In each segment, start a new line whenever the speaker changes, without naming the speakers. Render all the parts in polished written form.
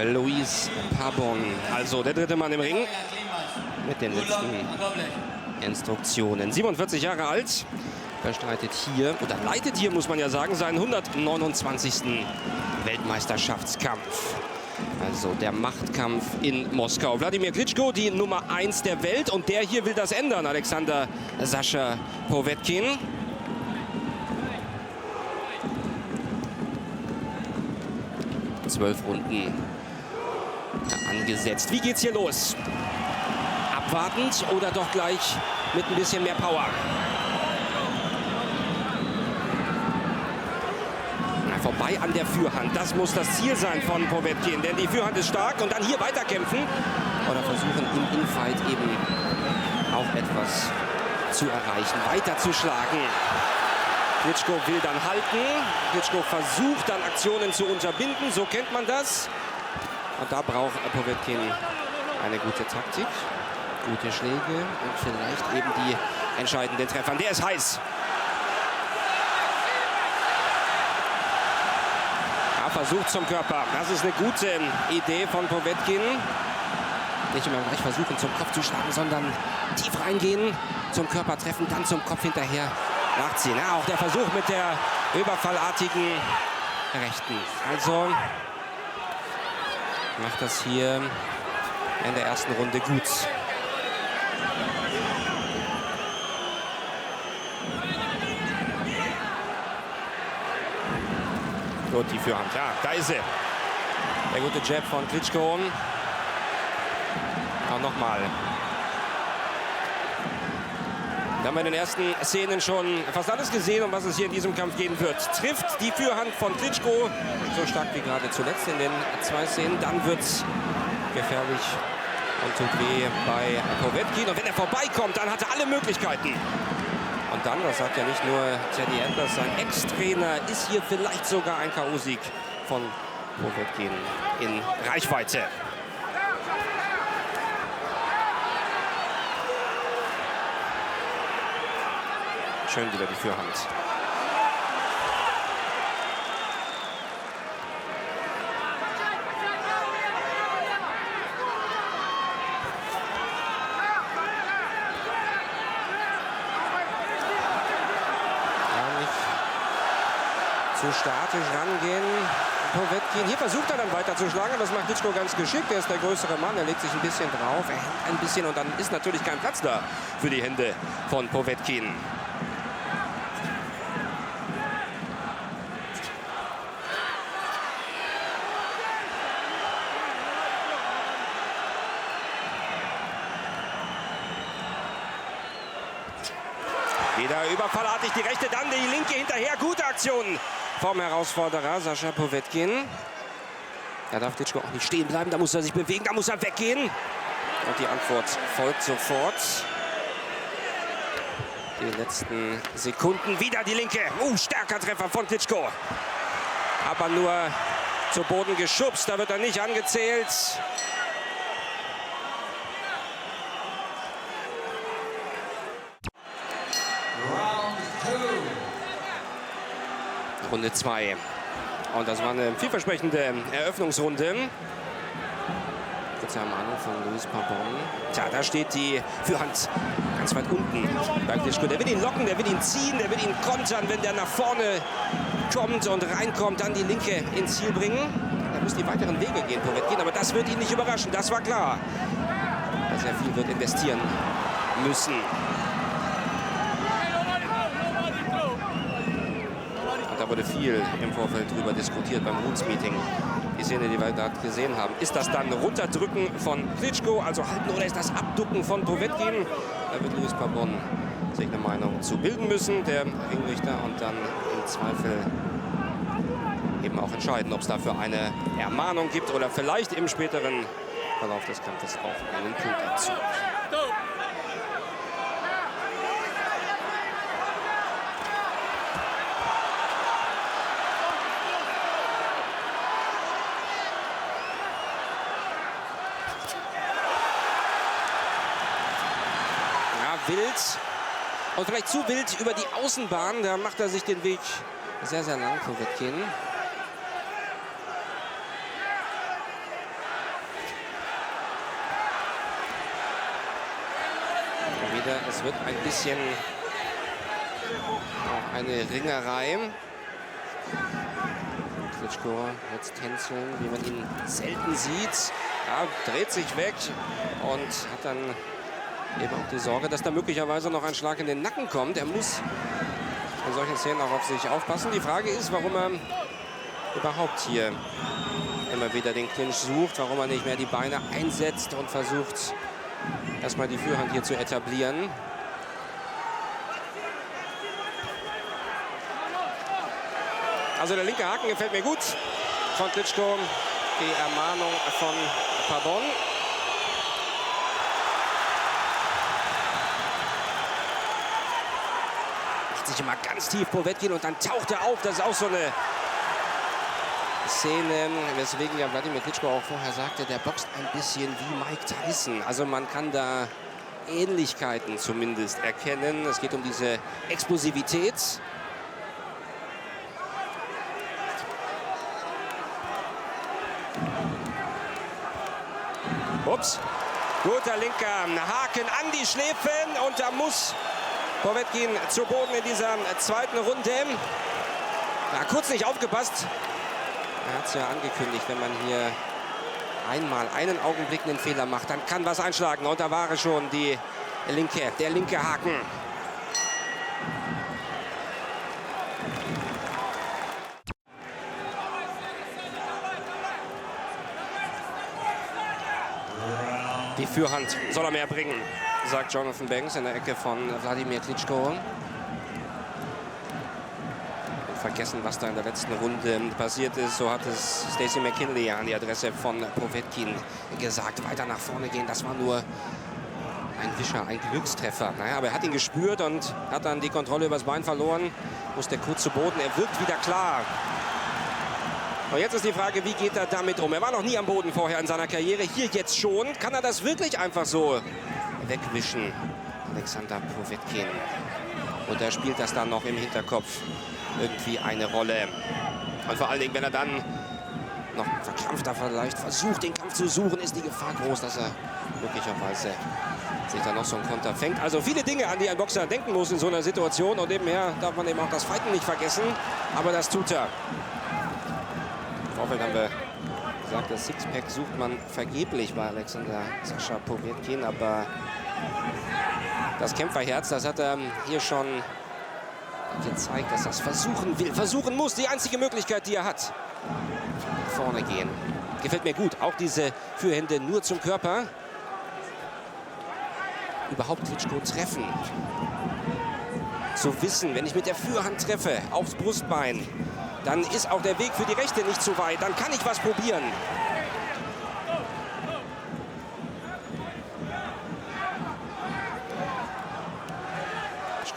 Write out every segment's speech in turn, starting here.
Luis Pabon, also der dritte Mann im Ring mit den letzten Instruktionen. 47 Jahre alt, bestreitet hier, oder leitet hier, muss man ja sagen, seinen 129. Weltmeisterschaftskampf. Also der Machtkampf in Moskau. Wladimir Klitschko, die Nummer 1 der Welt, und der hier will das ändern, Alexander Sascha Povetkin. Zwölf Runden angesetzt. Wie geht's hier los? Abwartend oder doch gleich mit ein bisschen mehr Power? Vorbei an der Führhand. Das muss das Ziel sein von Povetkin, denn die Führhand ist stark. Und dann hier weiterkämpfen oder versuchen im Infight eben auch etwas zu erreichen, weiterzuschlagen. Klitschko will dann halten. Klitschko versucht dann Aktionen zu unterbinden, so kennt man das. Und da braucht Povetkin eine gute Taktik, gute Schläge und vielleicht eben die entscheidenden Treffer. Der ist heiß. Versucht zum Körper. Das ist eine gute Idee von Povetkin. Nicht immer gleich versuchen, zum Kopf zu schlagen, sondern tief reingehen, zum Körper treffen, dann zum Kopf hinterher nachziehen. Ja, auch der Versuch mit der überfallartigen Rechten. Also macht das hier in der ersten Runde gut. Gut, die Führhand. Ja, da ist sie. Der gute Jab von Klitschko. Auch nochmal. Da haben wir in den ersten Szenen schon fast alles gesehen, um was es hier in diesem Kampf gehen wird. Trifft die Führhand von Klitschko so stark wie gerade zuletzt in den zwei Szenen, dann wird es gefährlich und tut weh bei Povetkin. Und wenn er vorbeikommt, dann hat er alle Möglichkeiten. Und dann, das sagt ja nicht nur Teddy Atlas, sein Ex-Trainer, ist hier vielleicht sogar ein K.O.-Sieg von Povetkin in Reichweite. Schön wieder die Führhand. Zu statisch rangehen. Povetkin. Hier versucht er dann weiterzuschlagen. Das macht Klitschko ganz geschickt. Er ist der größere Mann. Er legt sich ein bisschen drauf. Er hängt ein bisschen und dann ist natürlich kein Platz da für die Hände von Povetkin. Wieder überfallartig die rechte, dann die linke hinterher. Gute Aktion vom Herausforderer Sascha Povetkin. Da darf Klitschko auch nicht stehen bleiben, da muss er sich bewegen, da muss er weggehen. Und die Antwort folgt sofort. Die letzten Sekunden, wieder die linke. Stärker Treffer von Klitschko. Aber nur zu Boden geschubst, da wird er nicht angezählt. Runde 2. Und das war eine vielversprechende Eröffnungsrunde. Kurze Ermahnung von Luis Pabon. Tja, da steht die Führhand ganz weit unten bei Klitschko. Der will ihn locken, der will ihn ziehen, der will ihn kontern, wenn der nach vorne kommt und reinkommt, dann die linke ins Ziel bringen. Da muss die weiteren Wege gehen, Povetkin, aber das wird ihn nicht überraschen, das war klar. Dass er viel wird investieren müssen. Da wurde viel im Vorfeld drüber diskutiert beim Rules-Meeting. Die Szene, die wir gerade gesehen haben. Ist das dann Runterdrücken von Klitschko, also halten, oder ist das Abducken von Povetkin? Da wird Luis Pabon sich eine Meinung zu bilden müssen, der Ringrichter, und dann im Zweifel eben auch entscheiden, ob es dafür eine Ermahnung gibt oder vielleicht im späteren Verlauf des Kampfes auch einen Punktabzug. Wild und vielleicht zu wild über die Außenbahn. Da macht er sich den Weg sehr, sehr lang, Povetkin. Es wird ein bisschen auch eine Ringerei. Klitschko jetzt tänzeln, wie man ihn selten sieht. Ja, dreht sich weg und hat dann eben auch die Sorge, dass da möglicherweise noch ein Schlag in den Nacken kommt. Er muss in solchen Szenen auch auf sich aufpassen. Die Frage ist, warum er überhaupt hier immer wieder den Clinch sucht, warum er nicht mehr die Beine einsetzt und versucht, erstmal die Führhand hier zu etablieren. Also der linke Haken gefällt mir gut von Klitschko. Die Ermahnung von Pardon. Macht sich immer ganz tief Povetkin und dann taucht er auf. Das ist auch so eine Szene, weswegen ja Wladimir Klitschko auch vorher sagte, der boxt ein bisschen wie Mike Tyson. Also man kann da Ähnlichkeiten zumindest erkennen. Es geht um diese Explosivität. Ups. Guter linker Haken an die Schläfen und da muss Povetkin zu Boden in dieser zweiten Runde. Na, kurz nicht aufgepasst. Er hat es ja angekündigt, wenn man hier einmal einen Augenblick einen Fehler macht, dann kann was einschlagen. Und da war es schon der linke Haken. Die Führhand soll er mehr bringen, sagt Jonathan Banks in der Ecke von Wladimir Klitschko. Vergessen, was da in der letzten Runde passiert ist. So hat es Stacey McKinley an die Adresse von Povetkin gesagt. Weiter nach vorne gehen, das war nur ein Wischer, ein Glückstreffer. Naja, aber er hat ihn gespürt und hat dann die Kontrolle übers Bein verloren. Musste kurz zu Boden, er wirkt wieder klar. Und jetzt ist die Frage, wie geht er damit um? Er war noch nie am Boden vorher in seiner Karriere, hier jetzt schon. Kann er das wirklich einfach so wegwischen, Alexander Povetkin? Und er spielt das dann noch im Hinterkopf irgendwie eine Rolle. Und vor allen Dingen, wenn er dann noch verkrampfter vielleicht versucht, den Kampf zu suchen, ist die Gefahr groß, dass er möglicherweise sich dann noch so ein Konter fängt. Also viele Dinge, an die ein Boxer denken muss in so einer Situation. Und nebenher darf man eben auch das Fighten nicht vergessen. Aber das tut er. Im Vorfeld haben wir gesagt, das Sixpack sucht man vergeblich bei Alexander Sascha Povetkin. Aber das Kämpferherz, das hat er hier schon gezeigt, dass er es versuchen will, versuchen muss. Die einzige Möglichkeit, die er hat. Nach vorne gehen. Gefällt mir gut. Auch diese Führhände nur zum Körper. Überhaupt Klitschko treffen. Zu wissen, wenn ich mit der Führhand treffe aufs Brustbein, dann ist auch der Weg für die Rechte nicht zu weit. Dann kann ich was probieren.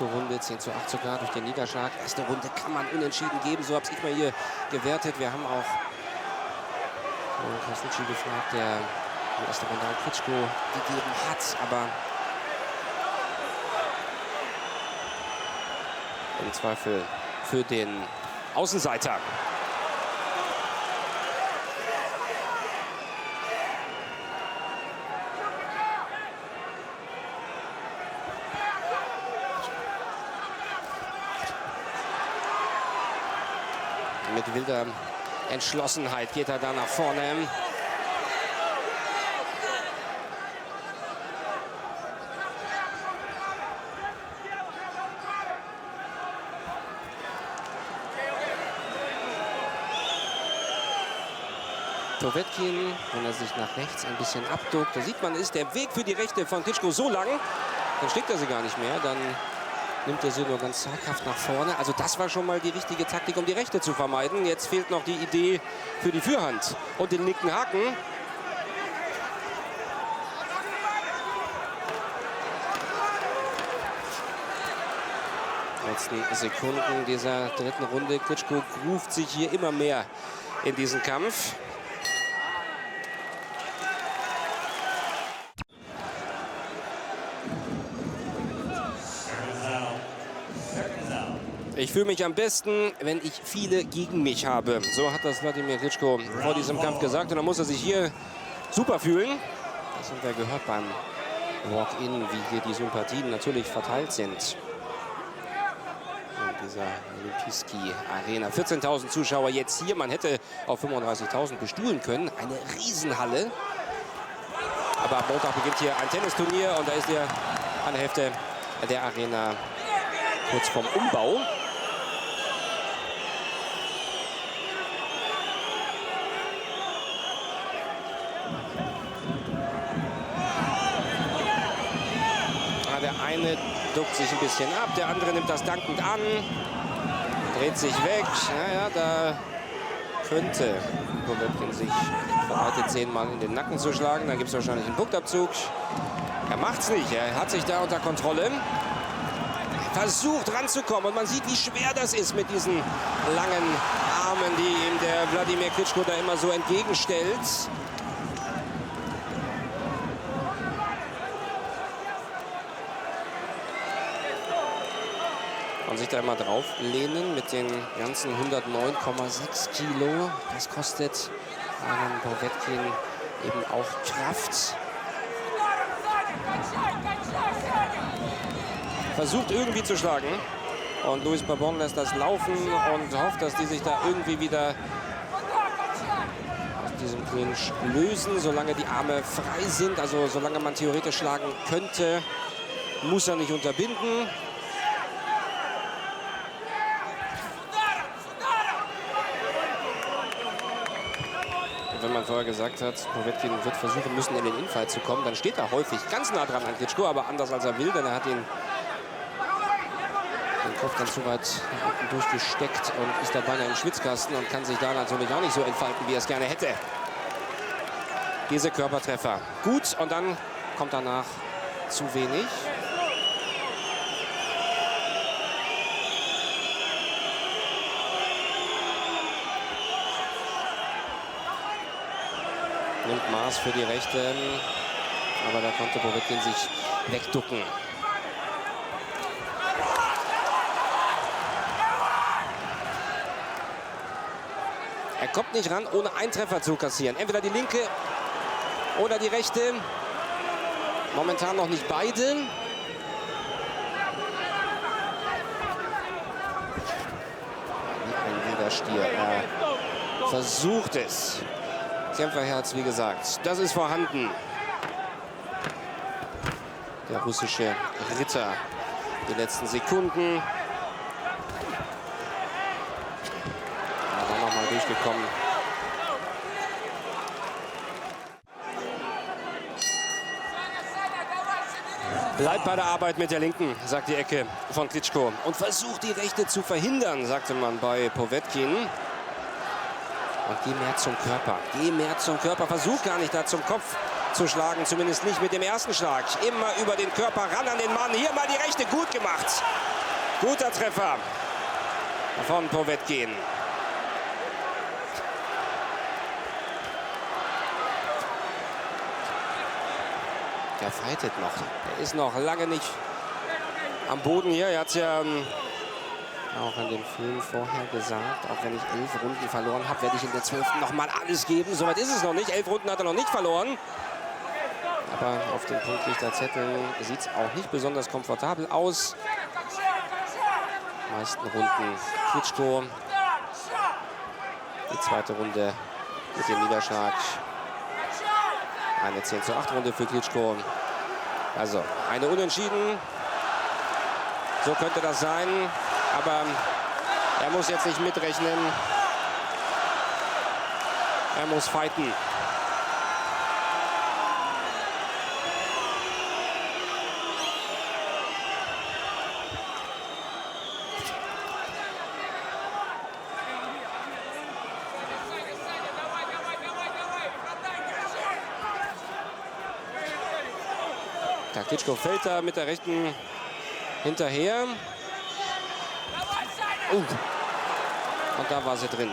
Runde 10:8 sogar durch den Niederschlag. Erste Runde kann man unentschieden geben. So habe ich mal hier gewertet. Wir haben auch Krasnitschi gefragt, der die erste Runde an Klitschko gegeben hat. Aber im Zweifel für den Außenseiter. Mit wilder Entschlossenheit geht er da nach vorne. Povetkin, wenn er sich nach rechts ein bisschen abduckt, da sieht man, ist der Weg für die Rechte von Klitschko so lang, dann schlägt er sie gar nicht mehr, dann nimmt er sie nur ganz zaghaft nach vorne. Also das war schon mal die richtige Taktik, um die Rechte zu vermeiden. Jetzt fehlt noch die Idee für die Führhand und den linken Haken. Letzten Sekunden dieser dritten Runde. Klitschko ruft sich hier immer mehr in diesen Kampf. Ich fühle mich am besten, wenn ich viele gegen mich habe. So hat das Wladimir Klitschko vor diesem Kampf gesagt. Und dann muss er sich hier super fühlen. Das haben wir gehört beim Walk-in, wie hier die Sympathien natürlich verteilt sind. In dieser Olimpijski Arena. 14.000 Zuschauer jetzt hier. Man hätte auf 35.000 bestuhlen können. Eine Riesenhalle. Aber am Montag beginnt hier ein Tennisturnier und da ist hier eine Hälfte der Arena kurz vorm Umbau. Der eine duckt sich ein bisschen ab, der andere nimmt das dankend an, dreht sich weg. Naja, da könnte Povetkin sich verleitet sehen, mal in den Nacken zu schlagen. Da gibt es wahrscheinlich einen Punktabzug. Er macht's nicht, er hat sich da unter Kontrolle. Versucht ranzukommen und man sieht, wie schwer das ist mit diesen langen Armen, die ihm der Wladimir Klitschko da immer so entgegenstellt. Und sich da immer drauf lehnen mit den ganzen 109,6 Kilo. Das kostet Alan Povetkin eben auch Kraft. Versucht irgendwie zu schlagen. Und Luis Pabon lässt das laufen und hofft, dass die sich da irgendwie wieder aus diesem Clinch lösen, solange die Arme frei sind. Also solange man theoretisch schlagen könnte, muss er nicht unterbinden. Wenn man vorher gesagt hat, Povetkin wird versuchen müssen, in den Infight zu kommen, dann steht er häufig ganz nah dran an Klitschko, aber anders als er will, denn er hat den Kopf dann zu weit nach unten durchgesteckt und ist da beinahe im Schwitzkasten und kann sich da natürlich auch nicht so entfalten, wie er es gerne hätte. Diese Körpertreffer gut und dann kommt danach zu wenig. Nimmt Maß für die Rechte, aber da konnte Povetkin sich wegducken. Er kommt nicht ran, ohne einen Treffer zu kassieren. Entweder die linke oder die rechte. Momentan noch nicht beide. Wie ein Widerstier. Er versucht es. Kämpferherz, wie gesagt, das ist vorhanden. Der russische Ritter, die letzten Sekunden. Aber noch mal durchgekommen. Bleibt bei der Arbeit mit der Linken, sagt die Ecke von Klitschko. Und versucht die Rechte zu verhindern, sagte man bei Povetkin. Und geh mehr zum Körper. Geh mehr zum Körper. Versuch gar nicht da zum Kopf zu schlagen. Zumindest nicht mit dem ersten Schlag. Immer über den Körper ran an den Mann. Hier mal die Rechte. Gut gemacht. Guter Treffer von Povetkin. Der fightet noch. Er ist noch lange nicht am Boden hier. Er hat es ja auch in dem Film vorher gesagt, auch wenn ich 11 Runden verloren habe, werde ich in der 12. noch mal alles geben. Soweit ist es noch nicht. 11 Runden hat er noch nicht verloren. Aber auf dem Punktrichterzettel sieht es auch nicht besonders komfortabel aus. Die meisten Runden Klitschko. Die zweite Runde mit dem Niederschlag. Eine 10:8 Runde für Klitschko. Also eine Unentschieden. So könnte das sein. Aber er muss jetzt nicht mitrechnen. Er muss fighten. Der Klitschko fällt da mit der rechten hinterher. Und da war sie drin.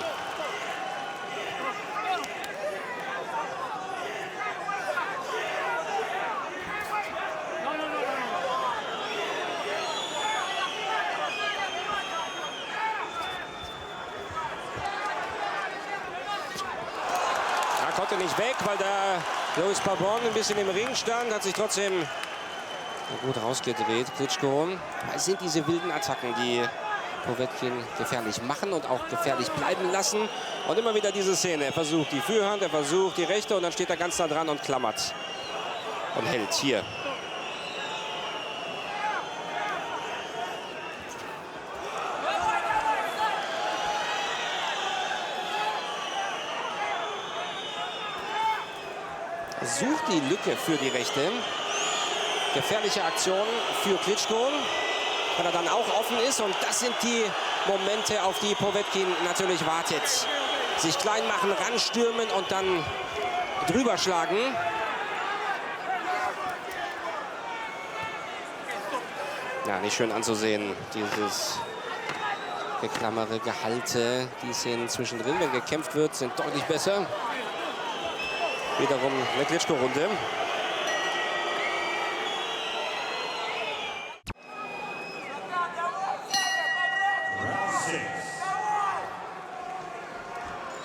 Er konnte nicht weg, weil da Luis Pabon ein bisschen im Ring stand, hat sich trotzdem Gut rausgedreht, Klitschko. Es sind diese wilden Attacken, die Povetkin gefährlich machen und auch gefährlich bleiben lassen. Und immer wieder diese Szene. Er versucht die Fürhand, er versucht die rechte und dann steht er ganz nah dran und klammert. Und hält hier. Sucht die Lücke für die rechte. Gefährliche Aktion für Klitschko, weil er dann auch offen ist. Und das sind die Momente, auf die Povetkin natürlich wartet. Sich klein machen, ranstürmen und dann drüber schlagen. Ja, nicht schön anzusehen, dieses Geklammere, Gehalte. Die Szenen zwischendrin, wenn gekämpft wird, sind deutlich besser. Wiederum eine Klitschko-Runde.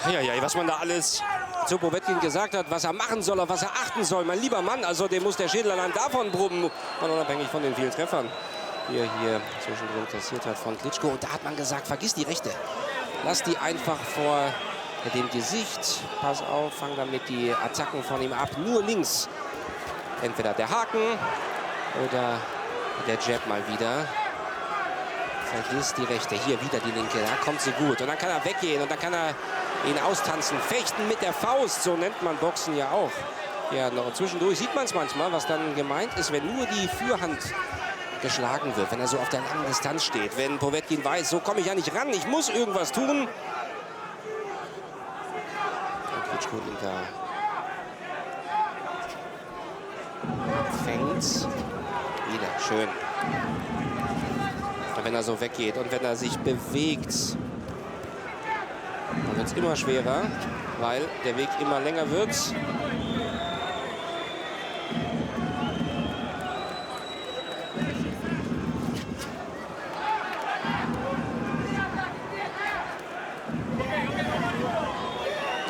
Ja, was man da alles zu Povetkin gesagt hat, was er machen soll, auf was er achten soll. Mein lieber Mann, also dem muss der Schädel allein davon brummen. Und unabhängig von den vielen Treffern, die er hier zwischendrin kassiert hat von Klitschko. Und da hat man gesagt, vergiss die rechte. Lass die einfach vor dem Gesicht. Pass auf, fang damit die Attacken von ihm ab. Nur links. Entweder der Haken oder der Jab mal wieder. Vergiss die rechte. Hier wieder die linke. Da kommt sie gut. Und dann kann er weggehen und dann kann er ihn austanzen. Fechten mit der Faust. So nennt man Boxen ja auch. Ja, zwischendurch sieht man es manchmal, was dann gemeint ist, wenn nur die Fürhand geschlagen wird. Wenn er so auf der langen Distanz steht. Wenn Povetkin weiß, so komme ich ja nicht ran. Ich muss irgendwas tun. Und Klitschko ihn da fängt. Wieder schön. Wenn er so weggeht und wenn er sich bewegt, dann wird es immer schwerer, weil der Weg immer länger wird.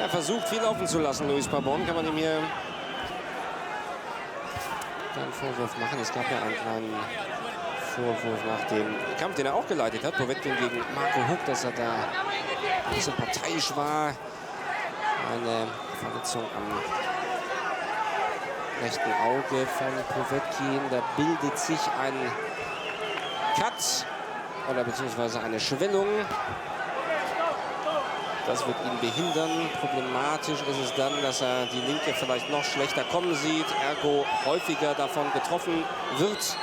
Er versucht viel offen zu lassen, Luis Pabon. Kann man ihm hier keinen Vorwurf machen. Es gab ja einen kleinen Vorwurf nach dem Kampf, den er auch geleitet hat, Povetkin gegen Marco Huck, dass er da ein bisschen parteiisch war. Eine Verletzung am rechten Auge von Povetkin. Da bildet sich ein Cut oder beziehungsweise eine Schwellung. Das wird ihn behindern. Problematisch ist es dann, dass er die linke vielleicht noch schlechter kommen sieht, ergo häufiger davon getroffen wird.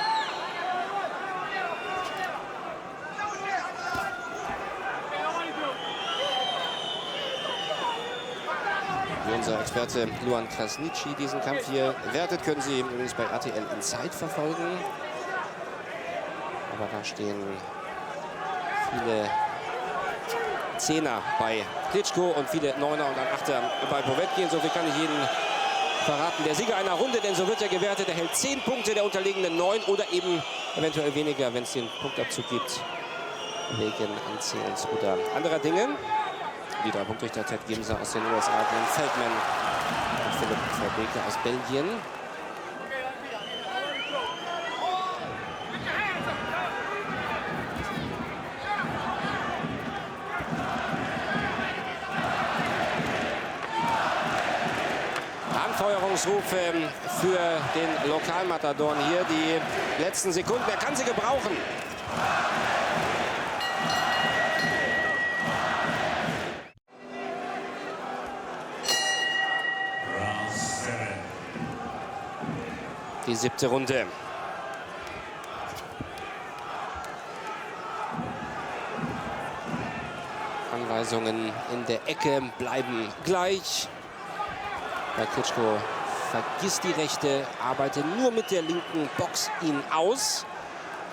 Unser Experte Luan Krasniqi diesen Kampf hier wertet, können Sie übrigens bei RTL Inside verfolgen. Aber da stehen viele Zehner bei Klitschko und viele Neuner und ein Achter bei Povetkin. So viel kann ich Ihnen verraten. Der Sieger einer Runde, denn so wird er gewertet. Er hält 10 Punkte, der unterliegenden 9 oder eben eventuell weniger, wenn es den Punktabzug gibt, wegen Anzählens oder anderer Dinge. Die 3 Punktrichter Ted Gimser aus den USA, Glenn Feldman und Philipp Verbeke aus Belgien. Anfeuerungsrufe für den Lokalmatadoren hier. Die letzten Sekunden, er kann sie gebrauchen. Die 7. Runde. Anweisungen in der Ecke bleiben gleich. Bei Klitschko vergisst die rechte, arbeite nur mit der linken, box ihn aus.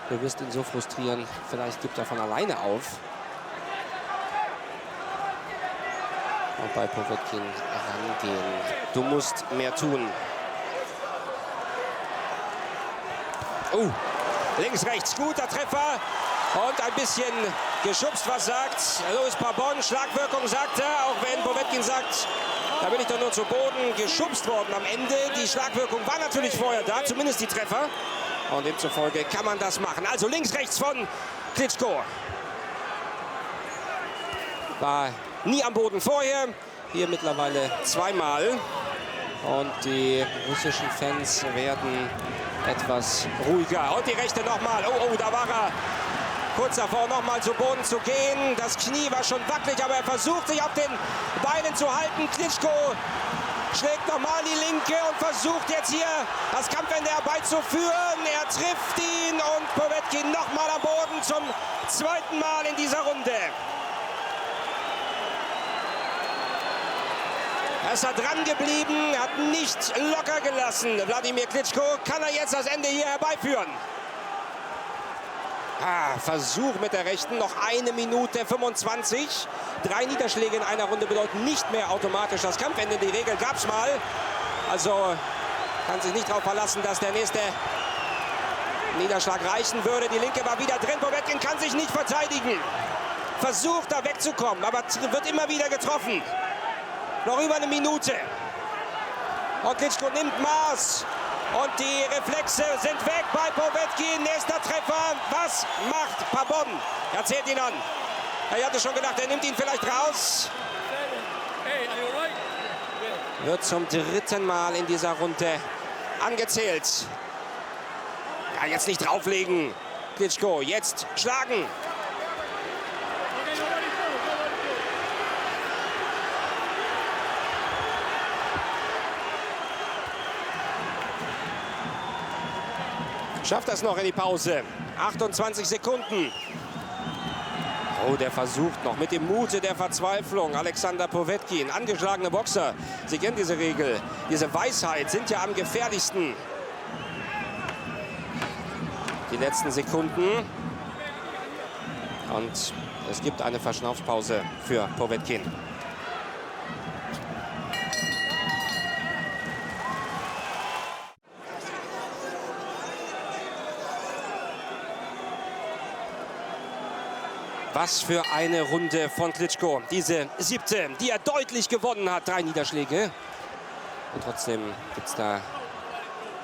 Du wirst ihn so frustrieren, vielleicht gibt er von alleine auf. Und bei Povetkin rangehen. Du musst mehr tun. Oh, links, rechts, guter Treffer und ein bisschen geschubst, was sagt Luis Pabon. Schlagwirkung, sagt er, auch wenn Povetkin sagt, da bin ich doch nur zu Boden geschubst worden am Ende. Die Schlagwirkung war natürlich vorher da, zumindest die Treffer. Und demzufolge kann man das machen. Also links, rechts von Klitschko. War nie am Boden vorher. Hier mittlerweile zweimal. Und die russischen Fans werden etwas ruhiger. Und die rechte nochmal. Oh, da war er kurz davor, nochmal zu Boden zu gehen. Das Knie war schon wackelig, aber er versucht sich auf den Beinen zu halten. Klitschko schlägt nochmal die linke und versucht jetzt hier das Kampfende herbeizuführen. Er trifft ihn und Povetkin nochmal am Boden zum zweiten Mal in dieser Runde. Er ist da dran geblieben, hat nicht locker gelassen. Wladimir Klitschko, kann er jetzt das Ende hier herbeiführen? Versuch mit der rechten, noch 1 Minute 25. 3 Niederschläge in einer Runde bedeuten nicht mehr automatisch das Kampfende. Die Regel gab es mal. Also kann sich nicht darauf verlassen, dass der nächste Niederschlag reichen würde. Die linke war wieder drin. Povetkin kann sich nicht verteidigen. Versucht da wegzukommen, aber wird immer wieder getroffen. Noch über 1 Minute. Und Klitschko nimmt Maß. Und die Reflexe sind weg bei Povetkin. Nächster Treffer. Was macht Pabon? Er zählt ihn an. Er hatte schon gedacht, er nimmt ihn vielleicht raus. Wird zum 3. Mal in dieser Runde angezählt. Ja, jetzt nicht drauflegen. Klitschko, jetzt schlagen. Schafft das noch in die Pause. 28 Sekunden. Oh, der versucht noch mit dem Mute der Verzweiflung. Alexander Povetkin, angeschlagene Boxer. Sie kennen diese Regel. Diese Weisheit sind ja am gefährlichsten. Die letzten Sekunden. Und es gibt eine Verschnaufpause für Povetkin. Was für eine Runde von Klitschko. Diese 7., die er deutlich gewonnen hat. 3 Niederschläge. Und trotzdem gibt es da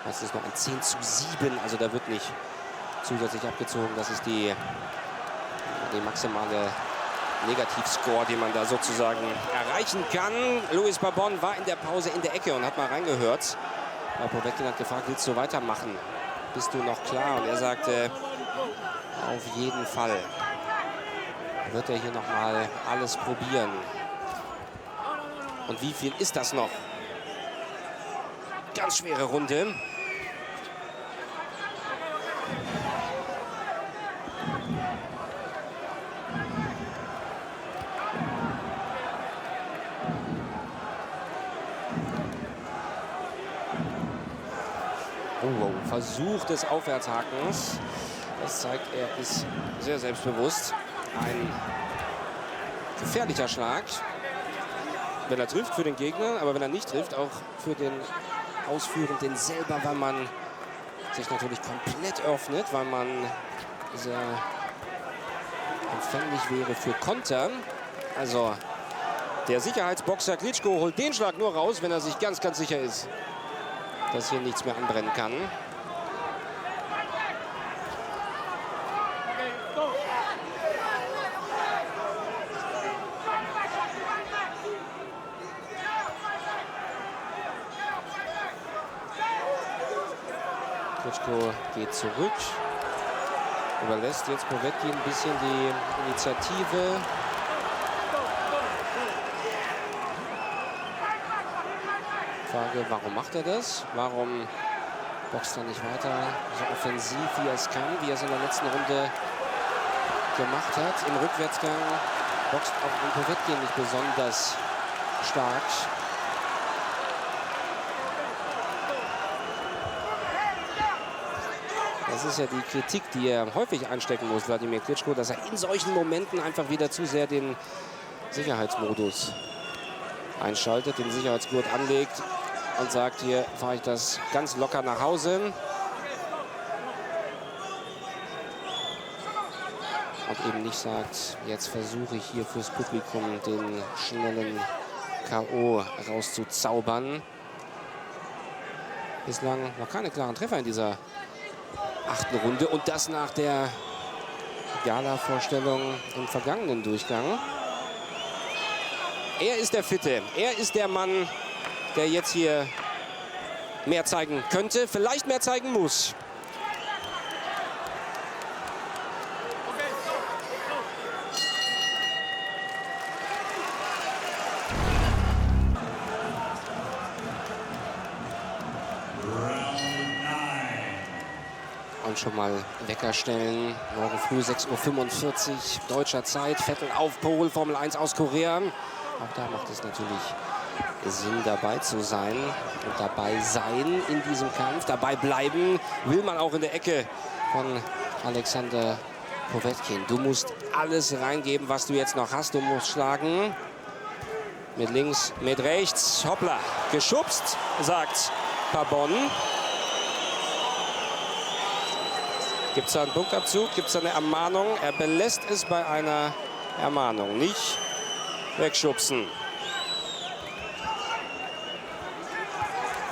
meistens noch ein 10:7. Also da wird nicht zusätzlich abgezogen. Das ist die maximale Negativscore, den man da sozusagen erreichen kann. Luis Pabon war in der Pause in der Ecke und hat mal reingehört. Povetkin hat gefragt, willst du weitermachen? Bist du noch klar? Und er sagte, auf jeden Fall. Wird er hier noch mal alles probieren. Und wie viel ist das noch? Ganz schwere Runde. Oh, Versuch des Aufwärtshakens. Das zeigt, er ist sehr selbstbewusst. Ein gefährlicher Schlag, wenn er trifft für den Gegner, aber wenn er nicht trifft, auch für den Ausführenden selber, weil man sich natürlich komplett öffnet, weil man sehr empfänglich wäre für Konter. Also der Sicherheitsboxer Klitschko holt den Schlag nur raus, wenn er sich ganz, ganz sicher ist, dass hier nichts mehr anbrennen kann. Klitschko geht zurück, überlässt jetzt Povetkin ein bisschen die Initiative. Frage, warum macht er das? Warum boxt er nicht weiter so offensiv, wie er es kann, wie er es in der letzten Runde gemacht hat? Im Rückwärtsgang boxt auch Povetkin nicht besonders stark. Das ist ja die Kritik, die er häufig einstecken muss, Wladimir Klitschko, dass er in solchen Momenten einfach wieder zu sehr den Sicherheitsmodus einschaltet, den Sicherheitsgurt anlegt und sagt, hier fahre ich das ganz locker nach Hause. Und eben nicht sagt, jetzt versuche ich hier fürs Publikum den schnellen K.O. rauszuzaubern. Bislang noch keine klaren Treffer in dieser 8. Runde und das nach der Gala-Vorstellung im vergangenen Durchgang. Er ist der Fitte. Er ist der Mann, der jetzt hier mehr zeigen könnte, vielleicht mehr zeigen muss. Und schon mal Wecker stellen. Morgen früh 6:45 Uhr deutscher Zeit. Vettel auf Pole, Formel 1 aus Korea. Auch da macht es natürlich Sinn, dabei zu sein und dabei sein in diesem Kampf. Dabei bleiben will man auch in der Ecke von Alexander Povetkin. Du musst alles reingeben, was du jetzt noch hast. Du musst schlagen. Mit links, mit rechts. Hoppla, geschubst, sagt Pabon. Gibt es da einen Punktabzug? Gibt es da eine Ermahnung? Er belässt es bei einer Ermahnung. Nicht wegschubsen.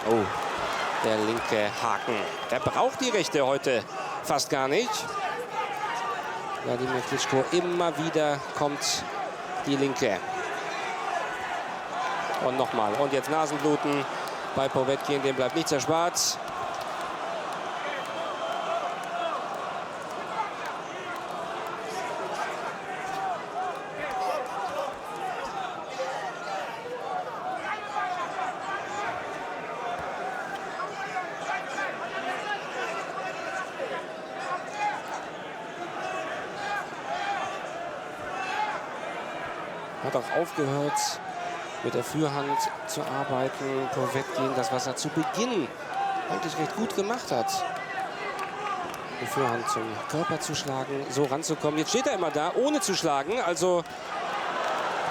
Oh, der linke Haken. Der braucht die rechte heute fast gar nicht. Wladimir Klitschko, immer wieder kommt die linke. Und nochmal. Und jetzt Nasenbluten bei Povetkin. Dem bleibt nichts erspart. Hat auch aufgehört, mit der Fürhand zu arbeiten. Povetkin, das, was er zu Beginn eigentlich recht gut gemacht hat. Die Fürhand zum Körper zu schlagen, so ranzukommen. Jetzt steht er immer da, ohne zu schlagen. Also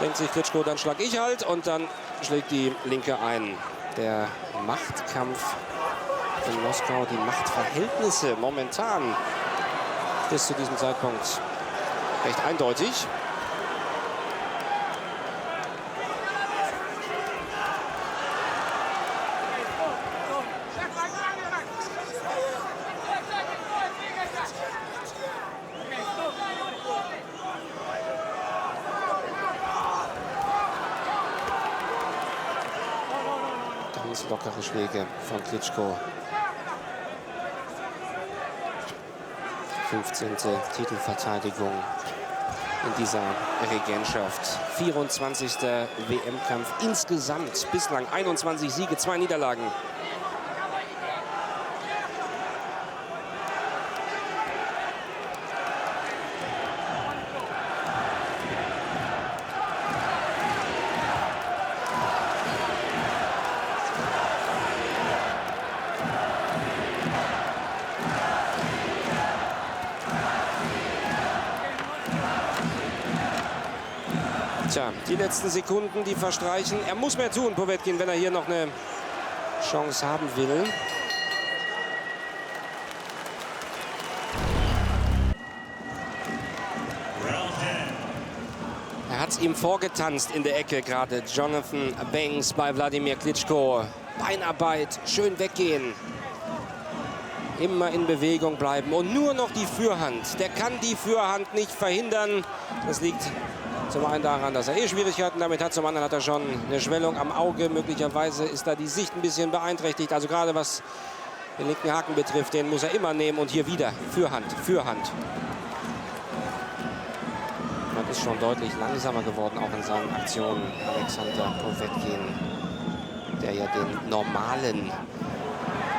denkt sich Klitschko, dann schlag ich halt. Und dann schlägt die linke ein. Der Machtkampf in Moskau, die Machtverhältnisse momentan bis zu diesem Zeitpunkt recht eindeutig. Lockere Schläge von Klitschko. 15. Titelverteidigung in dieser Regentschaft. 24. WM-Kampf insgesamt. Bislang 21 Siege, 2 Niederlagen. Tja, die letzten Sekunden, die verstreichen. Er muss mehr tun, Povetkin, wenn er hier noch eine Chance haben will. Er hat es ihm vorgetanzt in der Ecke gerade. Jonathan Banks bei Wladimir Klitschko. Beinarbeit, schön weggehen. Immer in Bewegung bleiben und nur noch die Fürhand. Der kann die Fürhand nicht verhindern. Das liegt zum einen daran, dass er Schwierigkeiten damit hat. Zum anderen hat er schon eine Schwellung am Auge. Möglicherweise ist da die Sicht ein bisschen beeinträchtigt. Also gerade was den linken Haken betrifft, den muss er immer nehmen. Und hier wieder Fürhand, Fürhand. Man ist schon deutlich langsamer geworden, auch in seinen Aktionen. Alexander Povetkin, der ja den normalen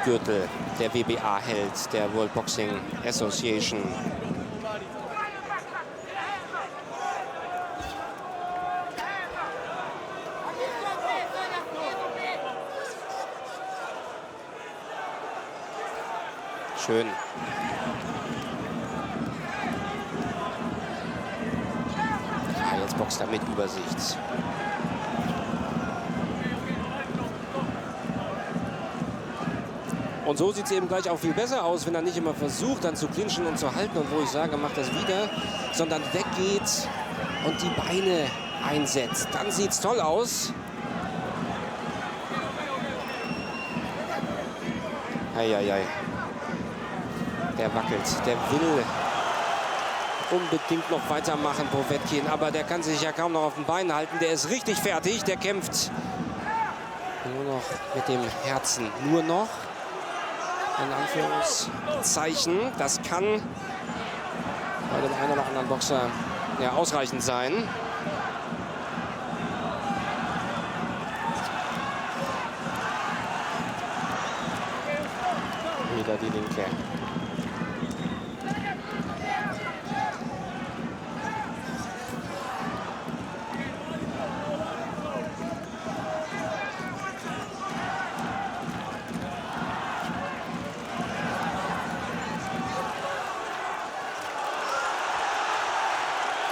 Gürtel der WBA hält, der World Boxing Association. Schön. Ja, jetzt boxt er mit Übersicht. Und so sieht es eben gleich auch viel besser aus, wenn er nicht immer versucht, dann zu clinchen und zu halten. Und wo ich sage, macht das wieder, sondern weggeht und die Beine einsetzt. Dann sieht es toll aus. Eieiei. Der wackelt, der will unbedingt noch weitermachen, Povetkin. Aber der kann sich ja kaum noch auf den Beinen halten. Der ist richtig fertig, der kämpft nur noch mit dem Herzen. Nur noch, in Anführungszeichen. Das kann bei dem einen oder anderen Boxer ja ausreichend sein. Wieder die linke.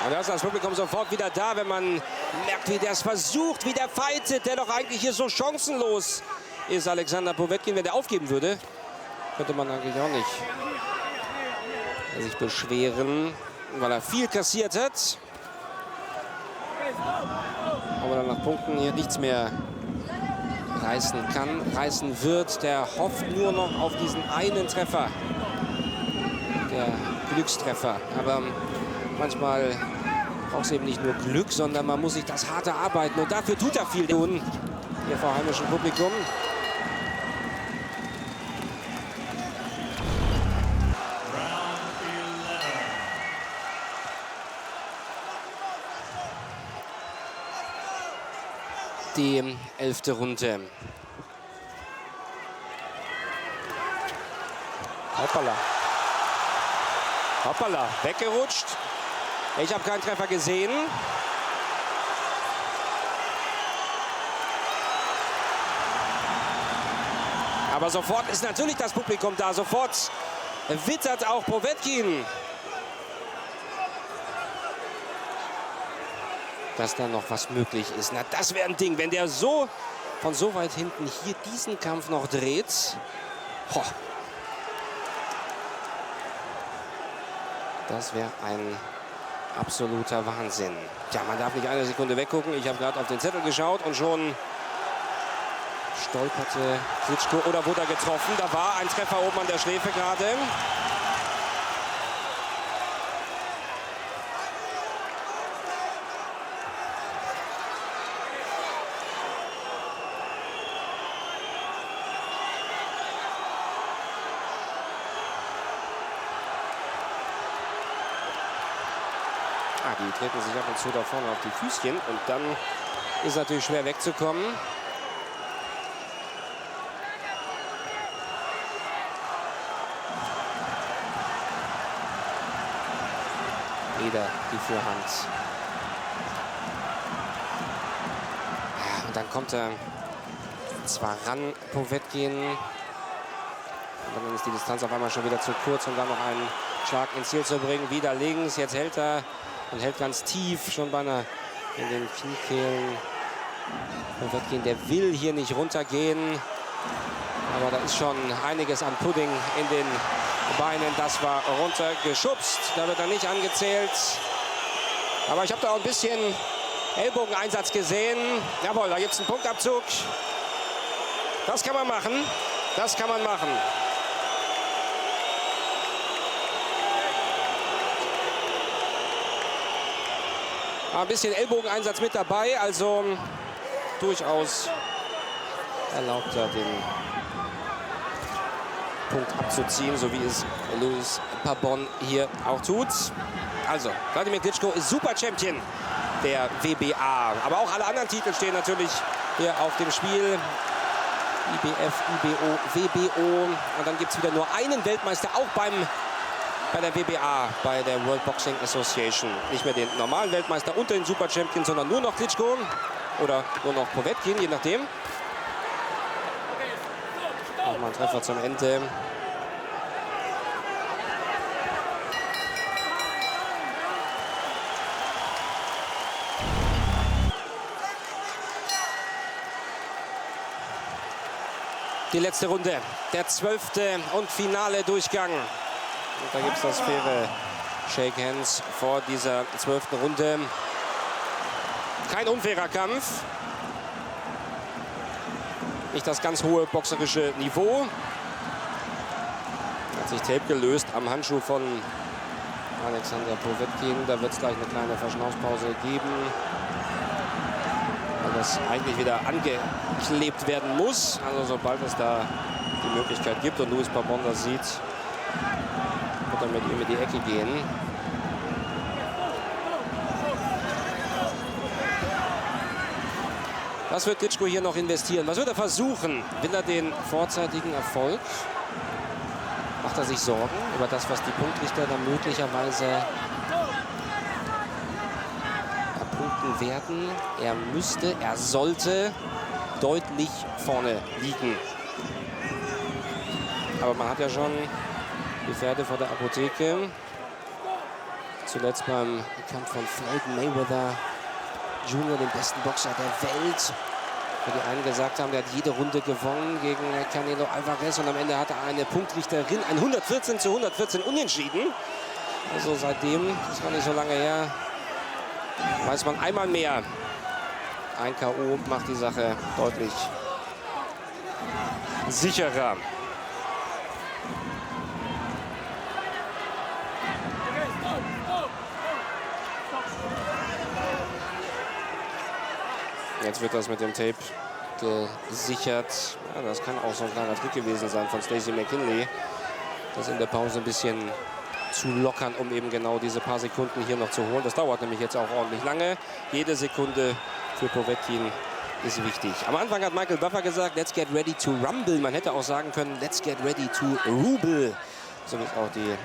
Und da ist das Publikum sofort wieder da, wenn man merkt, wie der es versucht, wie der fightet, der doch eigentlich hier so chancenlos ist, Alexander Povetkin. Wenn der aufgeben würde, könnte man eigentlich auch nicht sich beschweren, weil er viel kassiert hat. Aber dann nach Punkten hier nichts mehr reißen kann, reißen wird. Der hofft nur noch auf diesen einen Treffer, der Glückstreffer. Aber manchmal braucht es eben nicht nur Glück, sondern man muss sich das hart erarbeiten. Und dafür tut er viel tun, hier vor heimischem Publikum. Die 11. Runde. Hoppala. Hoppala, weggerutscht. Ich habe keinen Treffer gesehen. Aber sofort ist natürlich das Publikum da. Sofort wittert auch Povetkin, dass da noch was möglich ist. Na, das wäre ein Ding, wenn der so von so weit hinten hier diesen Kampf noch dreht. Ho. Das wäre ein absoluter Wahnsinn. Tja, man darf nicht eine Sekunde weggucken. Ich habe gerade auf den Zettel geschaut und schon stolperte Klitschko oder wurde er getroffen. Da war ein Treffer oben an der Schläfe gerade. Die treten sich ab und zu da vorne auf die Füßchen und dann ist natürlich schwer wegzukommen. Wieder die Vorhand. Ja, und dann kommt er zwar ran, Povetkin. Und dann ist die Distanz auf einmal schon wieder zu kurz, um dann noch einen Schlag ins Ziel zu bringen. Wieder links, jetzt hält er. Und hält ganz tief, schon beinahe in den Kniekehlen. Povetkin, der will hier nicht runtergehen. Aber da ist schon einiges an Pudding in den Beinen. Das war runtergeschubst. Da wird er nicht angezählt. Aber ich habe da auch ein bisschen Ellbogeneinsatz gesehen. Jawohl, da gibt es einen Punktabzug. Das kann man machen. Das kann man machen. Ein bisschen Ellbogeneinsatz mit dabei, also durchaus erlaubt er den Punkt abzuziehen, so wie es Luis Pabon hier auch tut. Also, Wladimir Klitschko ist Super-Champion der WBA. Aber auch alle anderen Titel stehen natürlich hier auf dem Spiel. IBF, IBO, WBO. Und dann gibt es wieder nur einen Weltmeister, auch bei der WBA, bei der World Boxing Association. Nicht mehr den normalen Weltmeister und den Super Champion, sondern nur noch Klitschko oder nur noch Povetkin, je nachdem. Auch mal ein Treffer zum Ende. Die letzte Runde, der 12. und finale Durchgang. Und da gibt es das faire Shake Hands vor dieser 12. Runde. Kein unfairer Kampf. Nicht das ganz hohe boxerische Niveau. sich Tape gelöst am Handschuh von Alexander Povetkin. Da wird es gleich eine kleine Verschnaufspause geben, weil das eigentlich wieder angeklebt werden muss. Also sobald es da die Möglichkeit gibt und Luis Pabon das sieht, wird er mit ihm in die Ecke gehen. Was wird Klitschko hier noch investieren? Was wird er versuchen? Will er den vorzeitigen Erfolg? Macht er sich Sorgen über das, was die Punktrichter dann möglicherweise erpunkten werden? Er sollte deutlich vorne liegen. Aber man hat ja schon die Pferde vor der Apotheke. Zuletzt beim Kampf von Floyd Mayweather Jr., den besten Boxer der Welt. Wo die einen gesagt haben, der hat jede Runde gewonnen gegen Canelo Alvarez. Und am Ende hatte eine Punktrichterin ein 114:114 unentschieden. Also seitdem, das war nicht so lange her, weiß man einmal mehr. Ein K.O. macht die Sache deutlich sicherer. Jetzt wird das mit dem Tape gesichert. Ja, das kann auch so ein kleiner Trick gewesen sein von Stacey McKinley, das in der Pause ein bisschen zu lockern, um eben genau diese paar Sekunden hier noch zu holen. Das dauert nämlich jetzt auch ordentlich lange. Jede Sekunde für Povetkin ist wichtig. Am Anfang hat Michael Buffer gesagt, let's get ready to rumble. Man hätte auch sagen können, let's get ready to ruble. So wie es auch die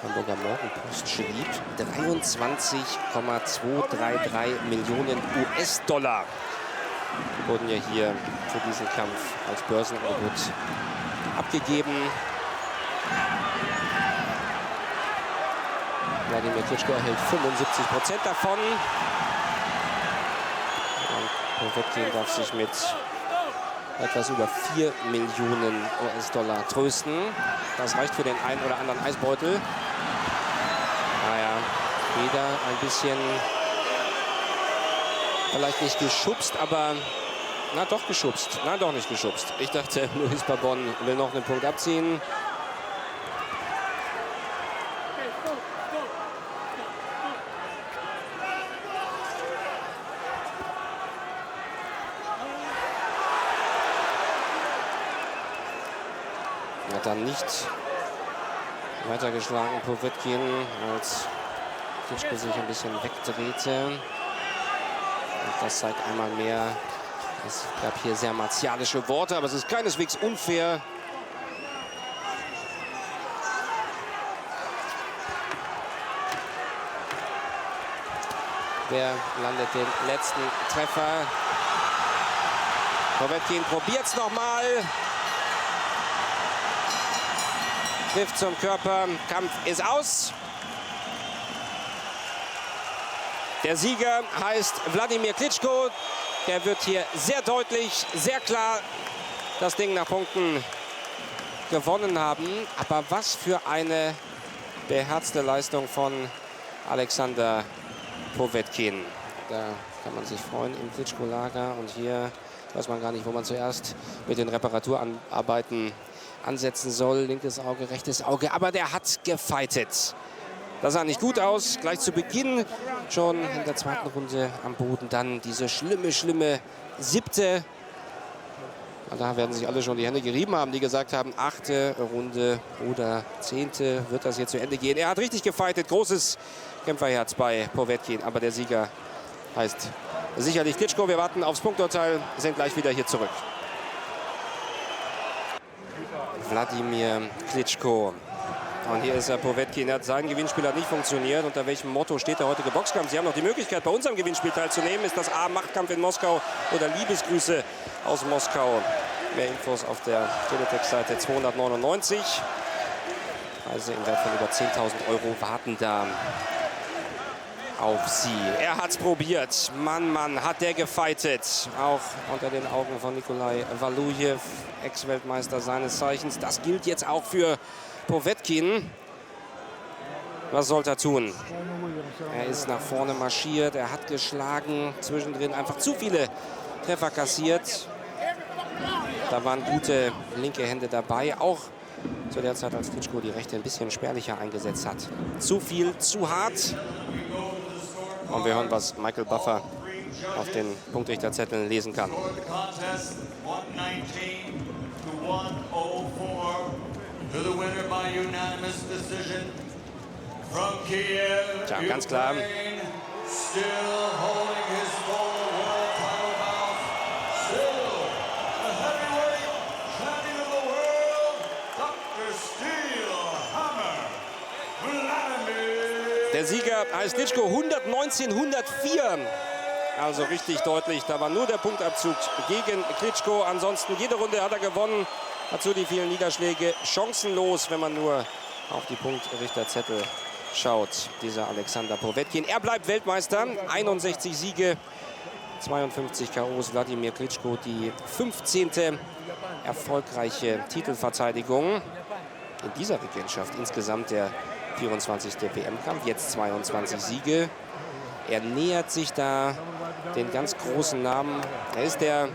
Hamburger Morgenpost schrieb. 23,233 Millionen US-Dollar wurden ja hier für diesen Kampf als Börsenangebot abgegeben. Wladimir Klitschko erhält 75% davon. Und Povetkin darf sich mit etwas über 4 Millionen US-Dollar trösten. Das reicht für den einen oder anderen Eisbeutel. Naja, wieder ein bisschen, vielleicht nicht geschubst, aber na doch geschubst. Na doch nicht geschubst. Ich dachte, Luis Pabon will noch einen Punkt abziehen. Hat dann nicht weitergeschlagen, Povetkin, als Klitschko sich ein bisschen wegdrehte. Und das zeigt einmal mehr, es gab hier sehr martialische Worte, aber es ist keineswegs unfair. Wer landet den letzten Treffer? Povetkin probiert es nochmal. Griff zum Körper, Kampf ist aus. Der Sieger heißt Wladimir Klitschko. Der wird hier sehr deutlich, sehr klar das Ding nach Punkten gewonnen haben. Aber was für eine beherzte Leistung von Alexander Povetkin. Da kann man sich freuen im Klitschko-Lager. Und hier weiß man gar nicht, wo man zuerst mit den Reparaturarbeiten ansetzen soll. Linkes Auge, rechtes Auge. Aber der hat gefightet. Das sah nicht gut aus. Gleich zu Beginn schon in der zweiten Runde am Boden. Dann diese schlimme 7. Da werden sich alle schon die Hände gerieben haben, die gesagt haben, 8. Runde oder 10. wird das hier zu Ende gehen. Er hat richtig gefightet. Großes Kämpferherz bei Povetkin. Aber der Sieger heißt sicherlich Klitschko. Wir warten aufs Punkturteil, sind gleich wieder hier zurück. Wladimir Klitschko. Und hier ist Povetkin. Sein Gewinnspiel hat nicht funktioniert. Unter welchem Motto steht der heutige Boxkampf? Sie haben noch die Möglichkeit, bei unserem Gewinnspiel teilzunehmen. Ist das A, Machtkampf in Moskau oder Liebesgrüße aus Moskau? Mehr Infos auf der Teletext-Seite 299. Preise im Wert von über 10.000 Euro warten da auf sie. Er hat's probiert. Mann, hat der gefightet. Auch unter den Augen von Nikolai Valujew, Ex-Weltmeister seines Zeichens. Das gilt jetzt auch für Povetkin. Was sollte er tun? Er ist nach vorne marschiert. Er hat geschlagen. Zwischendrin einfach zu viele Treffer kassiert. Da waren gute linke Hände dabei. Auch zu der Zeit, als Klitschko die Rechte ein bisschen spärlicher eingesetzt hat. Zu viel, zu hart. Und wir hören, was Michael Buffer auf den Punktrichterzetteln lesen kann. Tja, ganz klar. Der Sieger heißt Klitschko 119-104. Also richtig deutlich. Da war nur der Punktabzug gegen Klitschko. Ansonsten jede Runde hat er gewonnen. Dazu die vielen Niederschläge chancenlos, wenn man nur auf die Punktrichterzettel schaut. Dieser Alexander Povetkin. Er bleibt Weltmeister. 61 Siege, 52 KOs. Wladimir Klitschko die 15. erfolgreiche Titelverteidigung in dieser Regentschaft. Insgesamt der 24. WM-Kampf, jetzt 22 Siege. Er nähert sich da den ganz großen Namen. Er ist der